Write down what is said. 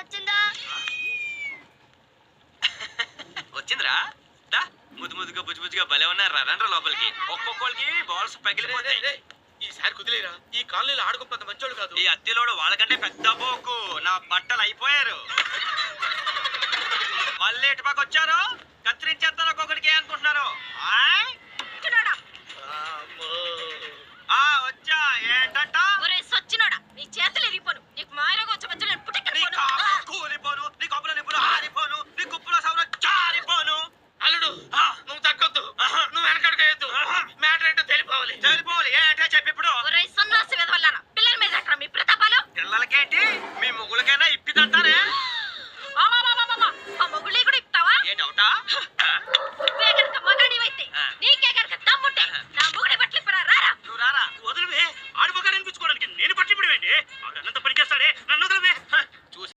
వచ్చిందా? వచ్చిందిరా. దా ముద్దు ముద్దుగా బుజ్జు బుజ్జుగా భలే ఉన్నారు. రండ్రా లోపలికి. ఒక్కొక్కరికి బాల్స్ పగిలిపోతాయి. ఈసారి కుదిలేరా? ఈ కాలనీలో ఆడుకున్నంత మంచోళ్ళు కాదు. ఈ అత్తిలోడు వాళ్ళకంటే పెద్ద పోకు. నా బట్టలు అయిపోయారు. మళ్ళీ ఇటు పక్క వచ్చారు. కత్తిరించేస్తాను ఒక్కొక్కడికి అనుకుంటున్నారు. వచ్చా ఏంటంట? సచ్చినోడా, నీ చేతులు ఇరిగిపోను. నీకు మాయలోగా వచ్చి నేను కూలిపోను, నీ కప్పులో నిప్పులు ఆరిపోను, నీ కుప్పులో సౌర జారిపోను. అల్లుడు నువ్వు తగ్గొద్దు, నువ్వు వెనకడుగేయద్దు. మ్యాటర్ ఏంటో తెలిపోవాలి. తెలిపోవాలి ఏంటో చెప్పి ఇప్పుడు. సన్నాసి వెదవల్లారా, పిల్లల మీద ఎక్కడ మీ ప్రతాపాలు? పిల్లలకేంటి మీ ముగ్గులకైనా ఇప్పిదంటారే.